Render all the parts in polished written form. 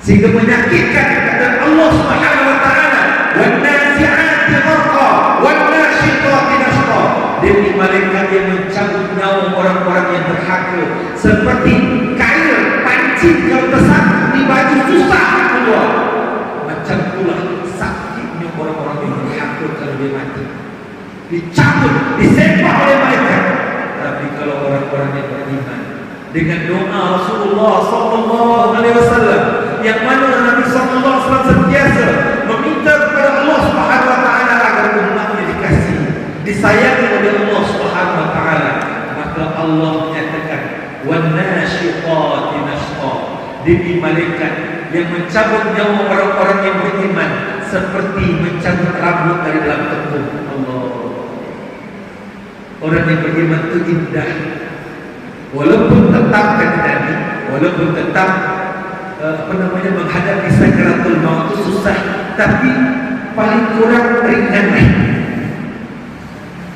sehingga menyakitkan. Kata Allah Subhanahu wa taala, wan nazi'ati gharqa wan nashiqati nashqa. Demi malaikat yang mencabut nyawa orang-orang yang berhaka, seperti kail pancing kalau tersangkut di baju susah keluar. Macam pula sakitnya orang-orang yang berhaka kalau dia mati, dicabut, disembah oleh malaikat. Tapi kalau orang-orang yang beriman dengan doa Rasulullah sallallahu alaihi wasallam, yang mana Nabi sallallahu alaihi wasallam sentiasa meminta kepada Allah Subhanahu wa taala agar umatnya dikasihi, disayangi oleh Allah Subhanahu wa taala, maka Allah menyatakan wan nashiqati nashqa. Demi malaikat yang mencabut nyawa orang-orang yang beriman seperti mencabut rambut dari dalam tepung. Allah. Orang yang beriman itu indah. Walaupun tetap kata Nabi, walaupun tetap menghadapi sakaratul maut itu susah, tapi paling kurang ringanlah.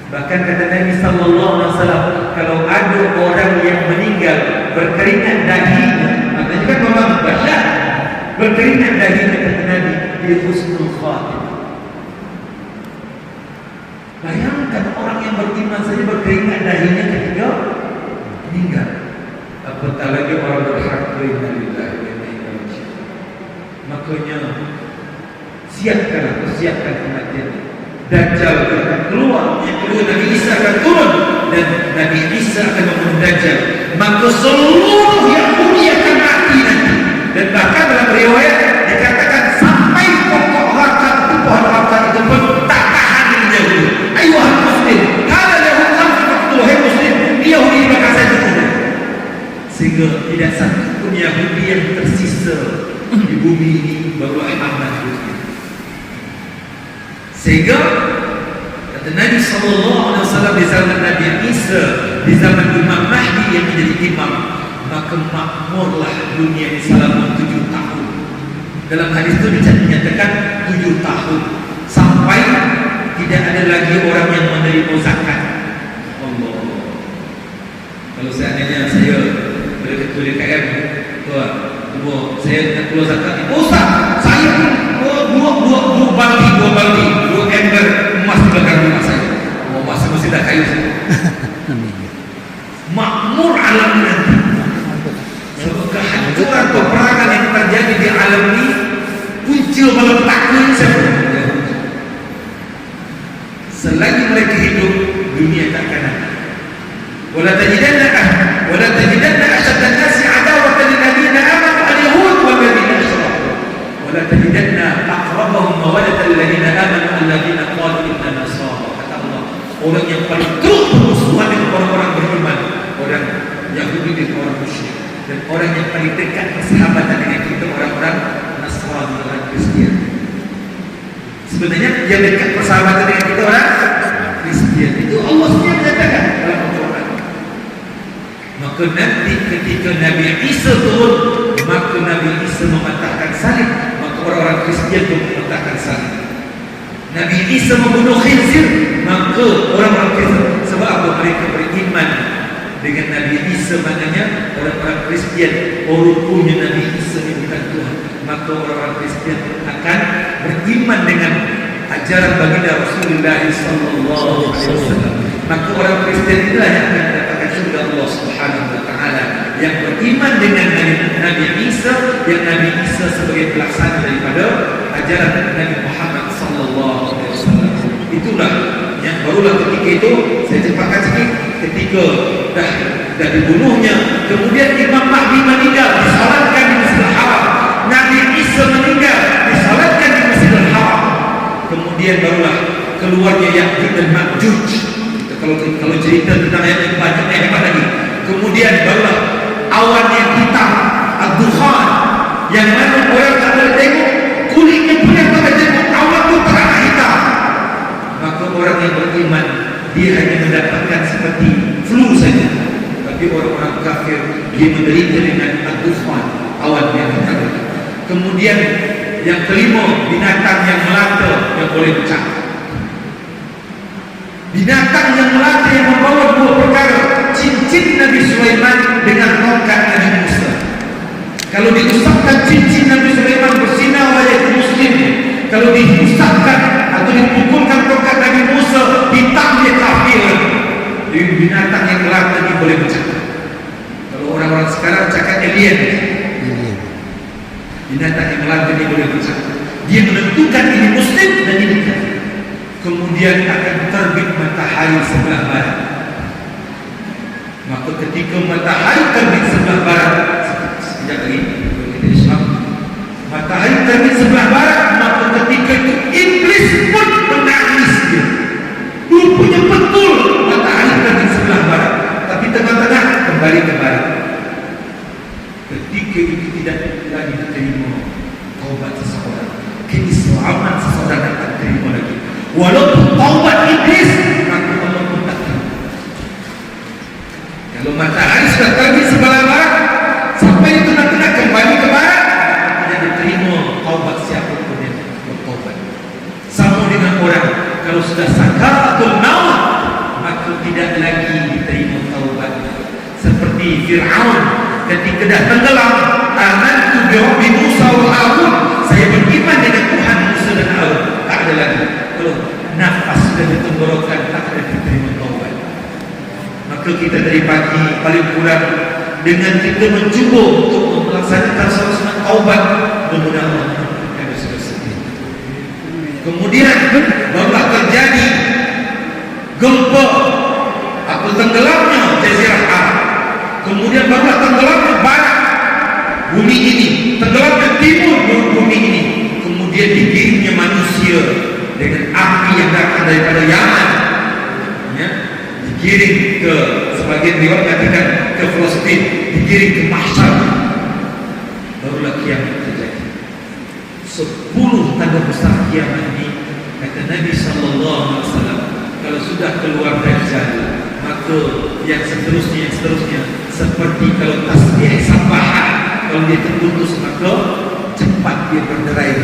Bahkan kata Nabi sallallahu alaihi wasallam, kalau ada orang yang meninggal berkeringat dahinya, maknanya kan memang dahsyat. Berkeringat dahinya, kata Nabi, dia husnul khatimah. Bayangkan orang yang beriman saja berkeringat dahinya ketika meninggal, apatah lagi orang berhak. Makanya siapkan kematian. Dajjal akan keluar, yang kedua Nabi Isa akan turun, dan Nabi Isa akan membunuh Dajjal. Maka seluruh Yahudi akan mati nanti. Dan bahkan dalam riwayat dikatakan sampai pokok harta itu, pohon harta itu pun tak tahan dengan Yahudi. Ayuhan muslim, kalau Yahudi sampai waktu, hai muslim, Yahudi bakal saya bunuh. Sehingga tidak satu pun Yahudi yang tersisa di bumi ini, baru Muhammad. Sehingga kata Nabi sallallahu alaihi wasallam, di zaman Nabi Isa, di zaman Imam Mahdi yang menjadi imam, maka makmurlah dunia ini selama 7 tahun. Dalam hadis itu dinyatakan 7 tahun, sampai tidak ada lagi orang yang menerima zakat. Allah. Kalau seandainya saya boleh ketua DKM, tuan, saya nak keluar zakat, Ustaz, saya dua baldi ember emas di belakang rumah saya. Emas mesti dah kayu saya. Makmur alam nanti. Sebab kehancuran peperangan yang terjadi di alam ini punca meletaknya siapa? Selagi mereka hidup, dunia tak akan ada. Wala tajidanna ashaddan nasi adawatan lil ladzina amanu al-yahud wal ladzina asyraku. Wala tajidanna aqrabahum mawaddatan lil ladzina amanu alladzina qalu inna nasara. Kata Allah, orang yang paling teruk bermusuhan dengan orang-orang beriman, orang Yahudi dan orang musyrik. Dan orang yang paling dekat persahabatan dengan kita, orang-orang Nasrani, orang Kristian. Sebenarnya yang dekat persahabatan dengan kita orang Kristian. Itu Allah sendiri menyatakan dalam Al-Quran. Maka nanti ketika Nabi Isa turun, maka Nabi Isa mematahkan salib, maka orang-orang Kristian pun mematahkan salib. Nabi Isa membunuh khinzir, maka orang-orang Kristian, sebab apa? Mereka beriman dengan Nabi Isa, maknanya orang-orang Kristian punya Nabi Isa ini bukan Tuhan, maka orang-orang Kristian akan beriman dengan ajaran baginda Rasulullah sallallahu alaihi wasallam. Maka orang Kristian itulah yang akan mendapatkan surga Allah Subhanahu wa taala, yang beriman dengan Nabi Isa, yang Nabi Isa sebagai pelaksana daripada ajaran Nabi Muhammad sallallahu alaihi wasallam. Itulah yang barulah ketika itu, saya cepatkan sikit, ketika dah dibunuhnya, kemudian Imam Mahdi meninggal, disalatkan di Masjidil Haram. Nabi Isa meninggal, disalatkan di Masjidil Haram. Kemudian barulah keluarnya Ya'juj dan Ma'juj. Kalau cerita tentang yang banyak hebat lagi. Kemudian barulah awan yang hitam, ad-dukhan, yang mana orang tak boleh tengok, kulitnya pun yang tak boleh tengok, awan itu terang hitam. Maka orang yang beriman, dia hanya mendapatkan seperti flu saja. Tapi orang-orang kafir, dia menderita dengan ad-dukhan, awan yang hitam. Kemudian yang kelima, binatang yang melata yang boleh pecah. Binatang yang melata yang membawa dua perkara, cincin Nabi Sulaiman dengan tongkat Nabi Musa. Kalau diusapkan cincin Nabi Sulaiman kalau dihusapkan atau dipukulkan tongkat Nabi Musa, hitam dia kafir. Jadi binatang yang gelap tadi boleh bercakap. Kalau orang-orang sekarang cakap alien, binatang yang gelap tadi boleh bercakap. Dia menentukan ini muslim dan ini kafir. Kemudian akan terbit matahari sebelah barat. Maka ketika matahari terbit sebelah barat, sekejap lagi kita Islam, matahari terbit sebelah barat, maka ketika itu iblis pun menangis dia. Rupanya betul matahari terbit sebelah barat, tapi tengah-tengah kembali ke barat. Ketika itu tidak lagi diterima taubat seseorang, keislaman seseorang tak terima lagi. Walaupun taubat iblis, maka Allah pun tak terima. Kalau matahari sudah terbit sebelah barat, sampai itu tengah-tengah kembali ke barat, tidak diterima taubat siapapun yang bertaubat. Sama dengan orang kalau sudah sakaratul maut, maka tidak lagi diterima taubat. Seperti Fir'aun ketika dah tenggelam, amantu bi rabbi Musa wa Harun, saya beriman dengan Tuhan Musa dan Harun. Tak ada lagi. Kalau nafas sudah ditenggorokan, tak ada diterima taubat. Maka kita dari pagi paling kurang dengan kita mencuba untuk melaksanakan sunat taubat, mudah-mudahan Allah akan selesai. Kemudian barulah terjadi gempa atau tenggelamnya Jazirah Arab. Kemudian barulah tenggelamnya barat bumi ini, tenggelamnya timur bumi ini. Kemudian dikirimnya manusia dengan api yang datang daripada Yaman, ya, dikirim ke sebagian riwayat katakan ke Palestin, dikirim ke Mahsyar. Barulah kiamat terjadi. 10 tanda besar kiamat ini, kata Nabi SAW, kalau sudah keluar Dajjal, maka yang seterusnya seperti kalau tasbih sabahan, kalau dia terputus maka cepat dia berderai.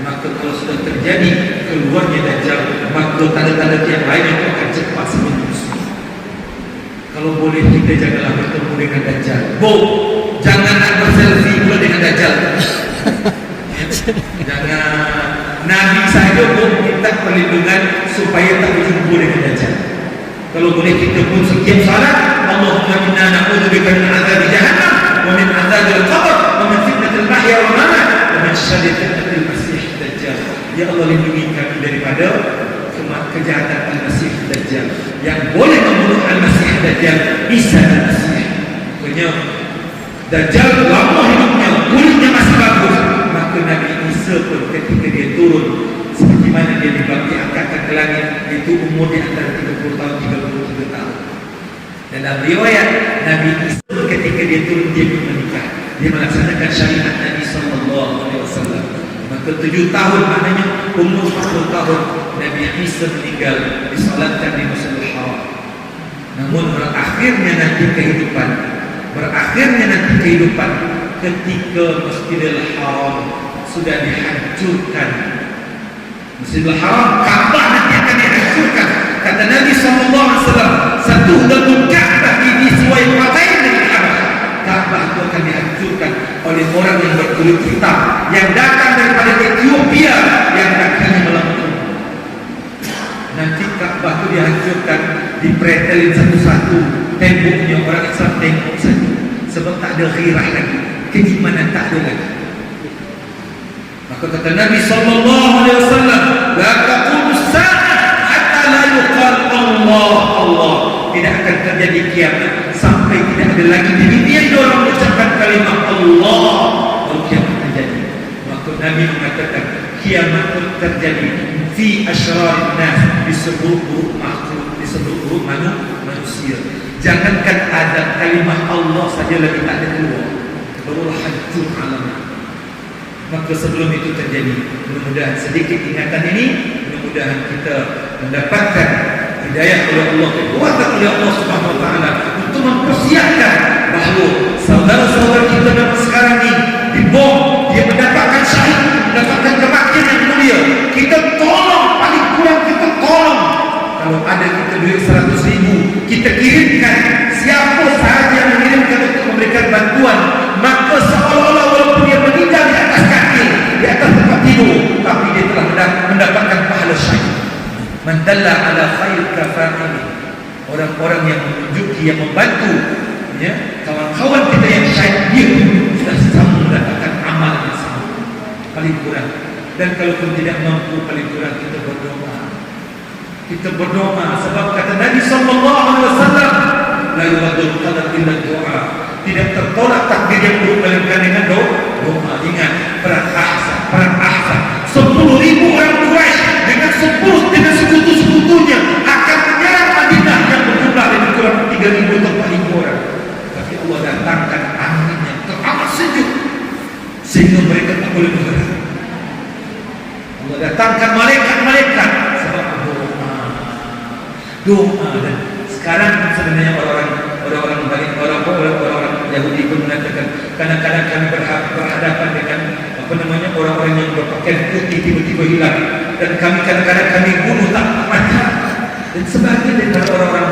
Maka kalau sudah terjadi keluarnya Dajjal, maka tanda-tanda yang lain itu akan cepat menyusul. Kalau boleh kita janganlah bertemu dengan Dajjal. Jangan berselfie pula dengan Dajjal. Jangan. Nabi saja pun minta perlindungan supaya tak berjumpa dengan Dajjal. Kalau boleh kita pun setiap salat, Allahumma inna na'udzubika min 'adzabi jahannam wa min 'adzabil qabr wa min fitnatil mahya wal mamat wa min syarri fitnatil masih dajjal. Ya Allah, lindungi kami daripada kejahatan Al-Masih Dajjal yang boleh membunuh Al-Masih Dajjal, Isa Al-Masih. Maknanya Dajjal lama hidupnya, kulitnya masih bagus. Maka Nabi Isa pun ketika dia turun, seperti mana dia dibagi angkatkan ke langit, itu umur di antara 30 tahun 33 tahun. Dalam riwayat Nabi Isa ketika dia turun, dia pun menikah, dia melaksanakan syariat Nabi SAW. Maka 7 tahun, maknanya umur 40 tahun Nabi Isa meninggal, disalatkan di Masjidil Haram. Namun berakhirnya nanti kehidupan ketika Masjidil Haram sudah dihancurkan. Masjidil Haram, Ka'bah nanti akan dihancurkan. Kata Nabi SAW, satu dalam Ka'bah ini suai patain dengan Ka'bah. Ka'bah itu akan dihancurkan oleh orang yang berkulit hitam yang datang daripada Ethiopia yang kakinya melengkung. Nanti Ka'bah itu dihancurkan, dipretelin satu-satu, temboknya orang Islam tengok saja, sebab tak ada khirah lagi, keimanan tak ada lagi. Maka kata Nabi SAW, la taqumus sa'ah hatta la yuqal Allah. Tidak akan terjadi kiamat sampai tidak ada lagi di dunia orang mengucapkan kalimat Allah, baru kiamat terjadi. Maka Nabi mengatakan kiamat pun terjadi fi asyrarin nas, di seluruh makhluk, di seluruh manusia. Jangankan ada kalimat Allah saja lagi tak ada keluar, barulah hancur alamnya. Maka sebelum itu terjadi, mudah-mudahan sedikit ingatan ini, mudah-mudahan kita mendapatkan hidayah oleh Allah, kekuatan oleh Allah Subhanahu Wa Taala untuk mempersiapkan bahawa saudara-saudara kita dalam sekarang ini dibom, dia mendapatkan syahid, mendapatkan kematian yang mulia. Kita tolong, paling kurang kita tolong. Kalau ada kita duit 100.000, kita kirimkan. Siapa sahaja yang mengirimkan untuk memberikan bantuan, maka seolah-olah walaupun dia meninggal di atas kaki, di atas tempat tidur, tapi dia telah dalla ala khair kafa'ili, orang-orang yang menunjuki, yang membantu ya kawan-kawan kita yang syahid, dia sudah sama mendapatkan amal yang sama paling kurang. Dan kalaupun tidak mampu, paling kurang kita berdoa. Kita berdoa sebab kata Nabi sallallahu alaihi wasallam, la yuradul qadar illa doa. Tidak tertolak takdir yang buruk melainkan dengan doa. Ingat perang Ahzab 10.000 orang Quraisy dengan sekutu-sekutunya akan menyerang Madinah yang berjumlah lebih kurang 3.000 atau 4.000 orang. Tapi Allah datangkan angin yang teramat sejuk sehingga mereka tak boleh bergerak. Allah datangkan malaikat sebab doa. Dan sekarang sebenarnya orang Yahudi pun mengatakan kadang-kadang kami berhadapan dengan orang-orang yang berpakaian putih tiba-tiba hilang, dan kami kadang-kadang kami bunuh tak mati. Dan sebagian daripada orang-orang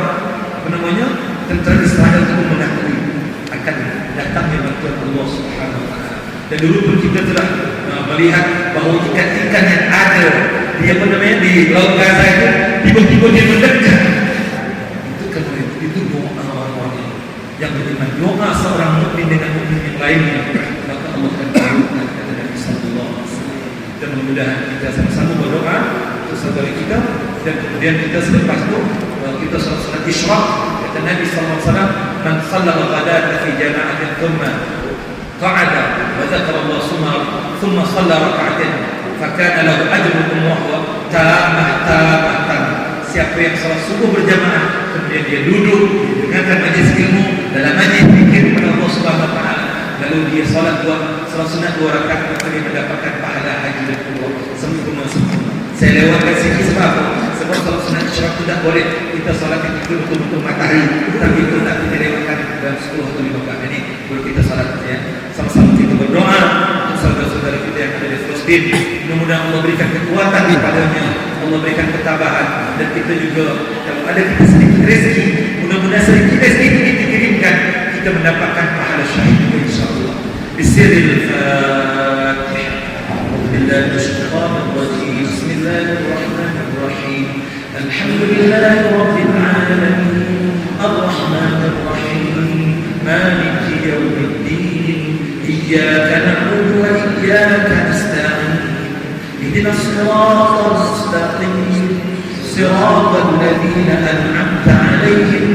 tentera Israel itu mengakui akan datangnya bantuan Allah Subhanahu wa taala. Dan dulu pun kita telah melihat bahawa ikan-ikan yang ada di Laut Gaza itu tiba-tiba dia mendekat. Itu doa orang-orang yang beriman. Doa seorang mukmin dengan mukmin yang lainnya, maka Allah akan kabulkan, kata Nabi sallallahu alaihi wasallam. Dan mudah-mudahan kita sama-sama berdoa untuk saudara kita, dan kemudian kita selepas itu kita salat isyraq. Kata Nabi sallallahu alaihi wasallam, man shalla ghadata fi jama'atin thumma qa'ada wa dzakara Allah thumma shalla rak'atin fakana lahu ajrun wa huwa tamatan. Siapa yang salat subuh berjamaah kemudian dia duduk dengarkan majlis ilmu, dalam majlis zikir kepada Allah Subhanahu wa taala, lalu dia salat sunat 2 rakaat, maka dia mendapatkan pahala haji dan umrah sempurna. Saya lewatkan sini sebab salat sunat isyraq tidak boleh kita salat itu betul-betul matahari, tapi itu tak kita lewatkan dalam 10 atau 5 rakaat. Ini baru kita salat ya. Sama-sama kita berdoa untuk saudara-saudara kita yang ada di Palestin. Mudah-mudahan Allah berikan kekuatan kepadanya, Allah berikan ketabahan, dan kita juga kalau ada kita sedikit rezeki, mudah-mudahan sedikit rezeki itu dikirimkan, kita mendapatkan pahala syahid insyaallah. Bismillahirrahmanirrahim. Bismillahirrahmanirrahim. Alhamdulillahi rabbil alamin. Arrahmanir rahim. Maliki yaumiddin. Iyyaka na'budu wa iyyaka nasta'in. اهدنا الصراط المستقيم صراط الذين أنعمت عليهم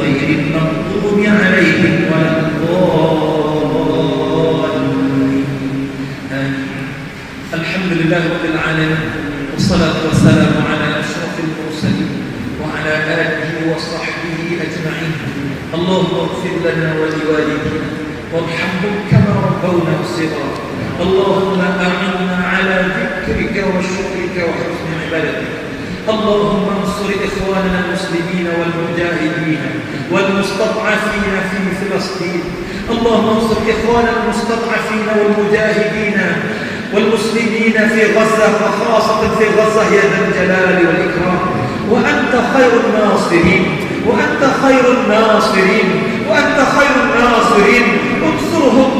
غير المغضوب عليهم ولا الضالين. الحمد لله رب العالمين، والصلاة والسلام على أشرف المرسلين وعلى آله وصحبه أجمعين. اللهم اغفر لنا ولوالدينا وارحمهم كما ربونا صغارا. اللهم أعنا على ذكرك وشكرك وحسن عبادتك. اللهم انصر إخواننا المسلمين والمجاهدين والمستضعفين في فلسطين. اللهم انصر إخواننا المستضعفين والمجاهدين والمسلمين في غزة، وخاصة في غزة يا ذا الجلال والإكرام. وأنت خير الناصرين، وأنت خير الناصرين، وأنت خير الناصرين. انصرهم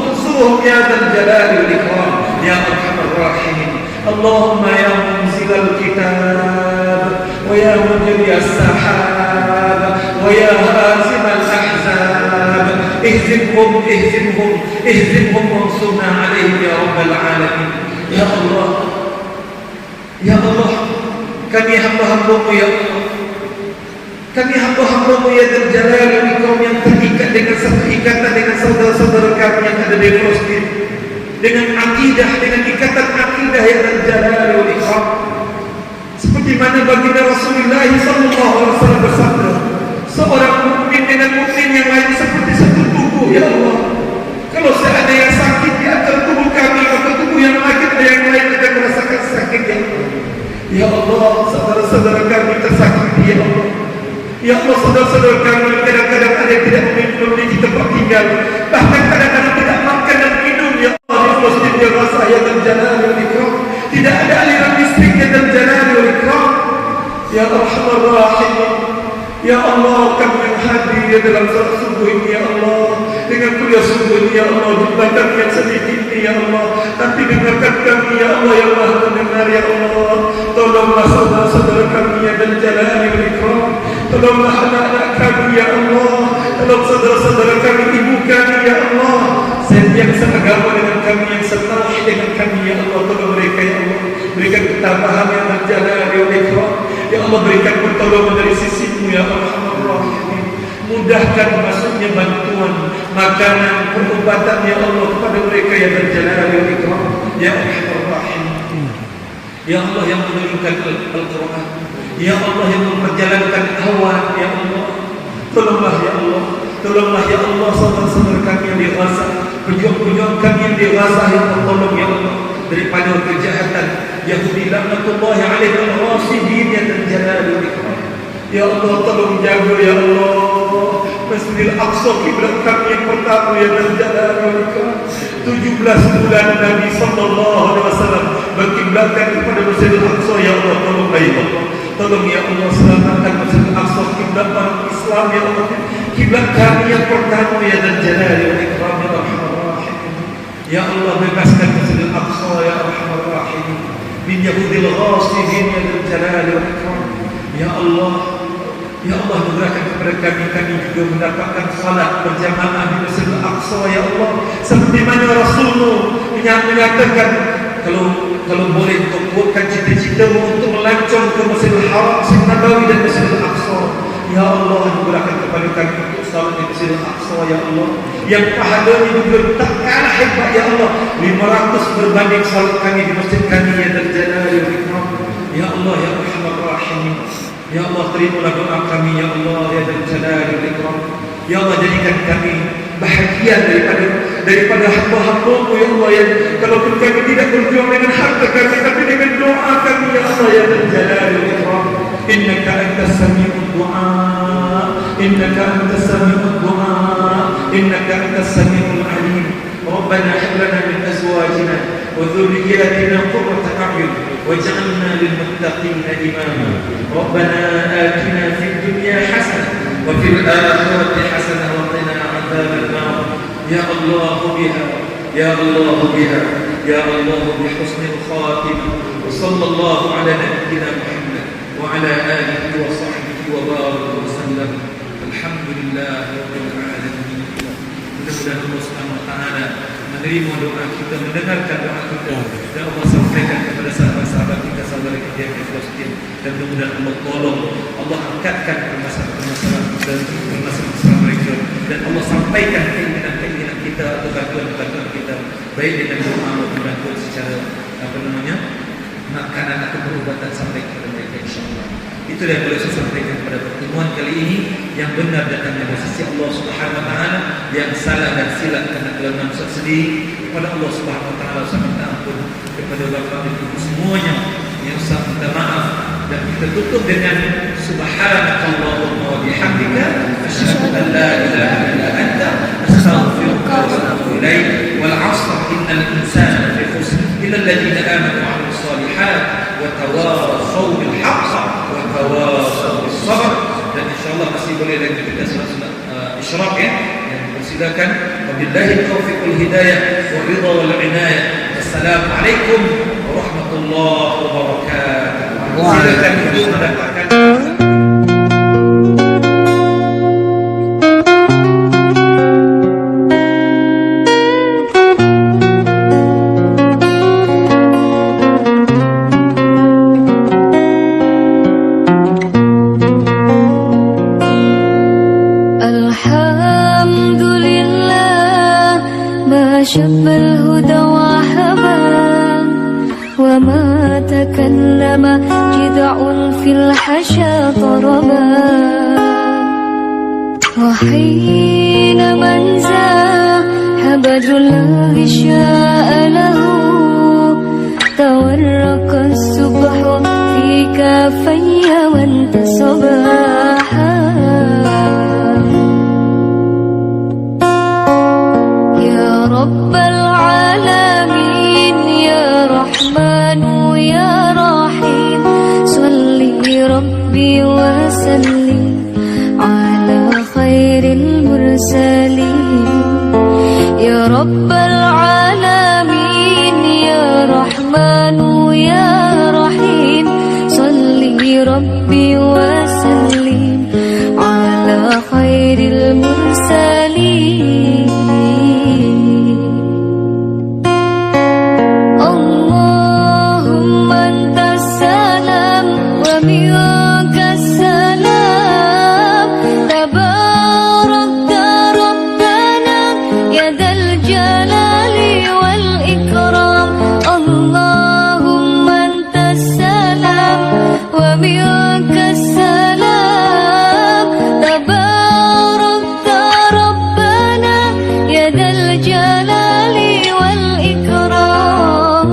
يا ذا الجلال والإكرام يا أرحم الراحمين. اللهم يا منزل الكتاب ويا مجري السحاب ويا هازم الأحزاب، اهزمهم وانصرنا عليهم يا رب العالمين. يا الله kami hamba-hambamu ya Allah, kami hamba-hambamu ya Dzal Jalal wal Ikram yang terikat dengan satu ikatan dengan saudara-saudara kami yang ada di Palestin, dengan akidah, dengan ikatan akidah ya Dzal Jalal wal Ikram. Seperti mana baginda Rasulullah sallallahu alaihi wasallam bersabda, seorang mukmin dengan mukmin yang lain seperti satu tubuh ya Allah. Kalau ada yang sakit di antara tubuh kami, maka tubuh yang lain akan merasakan sakit ya Allah. Ya Allah, saudara-saudara kami tersakiti ya Allah. Ya Allah, saudara-saudara kami kadang-kadang ada yang tidak memiliki tempat tinggal, bahkan kadang-kadang tidak makan dan minum ya Allah. Di Palestin ya Gaza ya Dzal Jalal wal Ikram, tidak ada aliran listrik ya Dzal Jalal wal Ikram. Ya Arhamar Rahimin, ya Allah, kami yang hadir dalam salat subuh ini ya Allah, dengan kuliah sungguh ini ya Allah, jumlah kami yang sedikit ini ya Allah, tapi dengarkan kami ya Allah yang maha mendengar ya Allah. Tolonglah saudara-saudara kami yang dan jalani wal ikram, tolonglah anak-anak kami ya Allah, tolong saudara-saudara kami, ibu kami ya Allah, yang seagama dengan kami, yang setauhid dengan kami ya Allah. Tolong mereka ya Allah, berikan ketabahan yang dan jalani wal ikram ya Allah, berikan pertolongan dari sisimu ya Arhamar Rahimin. Mudahkan masuknya bantuan, makanan, perubatan ya Allah kepada mereka yang berjalan wal ikram ya Arhamar Rahimin. Ya Allah yang menurunkan Al-Quran, ya Allah yang memperjalankan awan ya Allah, tolonglah ya Allah, tolonglah ya Allah saudara-saudara kami yang di Gaza, pejuang-pejuang kami yang di Gaza ya Allah, tolong ya Allah daripada kejahatan Yahudi laknatullahi alaihi al-ghasidin ya Jalal wal Ikram. Ya Allah tolong jaga ya Allah Masjidil Aqsa, kiblat kami yang pertama ya Jalal wal Ikram. 17 bulan Nabi sallallahu alaihi wasallam berkiblatkan kepada Masjidil Aqsa ya Allah, tolong ya Allah, tolong ya Allah selamatkan Masjidil Aqsa, kiblat orang Islam ya Allah, kiblat kami yang pertama ya Jalal wal Ikram ya Arhamar Rahimin. Ya Allah bebaskan Masjidil Aqsa ya Arhamar Rahimin min Yahudil ghasidin ya Jalal wal Ikram. Ya Allah, ya Allah mudahkan kepada kami juga mendapatkan salat berjamaah di Masjidil Aqsa ya Allah, seperti mana Rasulullah menyatakan kalau boleh untuk buatkan cita-citamu untuk melancong ke Masjidil Haram, Masjid Nabawi dan Masjidil Aqsa. Ya Allah mudahkan kepada kami untuk salat di Masjidil Aqsa ya Allah, yang pahalanya juga tak kalah hebat ya Allah, 500 berbanding salat kami di masjid kami ya Jalal wal Ikram. Ya Allah ya Arhamar Rahimin. Ya Allah terimalah doa kami ya Allah ya Jalal wal Ikram. Ya Allah jadikan kami bahagia daripada hamba-hamba-Mu ya Allah, yang kalaupun kami tidak berjuang dengan harta kami, tapi dengan doa kami ya Allah ya Jalal wal Ikram. Innaka antas sami'ud du'a, innaka antas sami'ud du'a, innaka antas sami'ul alim. Rabbana hab lana min azwajina wa dhurriyyatina qurrata a'yun waj'alna lil muttaqina imama. Rabbana atina fid dunya hasanah wa fil akhirati hasanah wa qina adzaban nar. Ya Allah biha, ya Allah biha, ya Allah bi husnil khatimah. Wa sallallahu ala nabiyyina Muhammad wa ala alihi wa sahbihi wa baraka wa sallam. Alhamdulillahi rabbil alamin. Mudah-mudahan Allah Subhanahu wa taala menerima doa kita, mendengarkan doa kita, dan Allah sampaikan kepada sahabat-sahabat kita, saudara kita yang di Palestin, dan mudah-mudahan Allah tolong, Allah angkatkan permasalahan kita, permasalahan mereka, dan Allah sampaikan keinginan kita atau bantuan kita, baik dengan doa maupun bantuan secara makanan atau perubatan sampai kepada mereka insyaAllah. Itu yang boleh saya sampaikan pada pertemuan kali ini. Yang benar datangnya dari sisi Allah Subhanahu wa taala, yang salah dan silap karena kelemahan saya sendiri, kepada Allah Subhanahu wa taala saya minta ampun, kepada Bapak dan Ibu semuanya yang saya minta maaf, dan kita tutup dengan subhanakallahumma wa bihamdika asyhadu an la ilaha illa anta astaghfiruka wa atubu ilaik. Wal 'asr innal insana lafi khusr illa alladhina amanu wa 'amilus shalihat wa tawasaw bil haqq wa tawasaw bis sabr. Dan insyaallah masih boleh lagi kita salat isyraq ya, yang persilakan. Wabillahi taufiq wal hidayah wa ridha wal inayah. Assalamualaikum warahmatullahi wabarakatuh. Silakan duduk mendapatkan شب الهدى وحبا وما تكلم جذع في الحشا طربا وحين من زاحب الله شاء له تورق الصبح في كافي وانتصباحا رب العالمين يا رحمن يا رحيم صلي ربي وسلم على خير المرسلين. Rabbal Alamin Ya Rahmanu Ya Rahim Salli Rabbi wa sallim ala khairil mursalin Allahumma antas salam wa minkas salam tabarakta rabbana ya dal jalali wal ikram Allahumma antas salam wa minkas salam tabarakta rabbana ya dal jalali wal ikram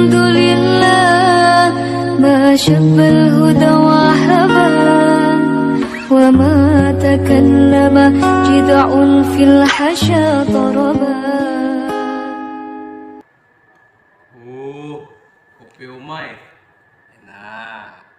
Alhamdulillah ma syabbal huda wa haba wa ma takallama jid'un fil hasya taraba Kopi umay. Enak.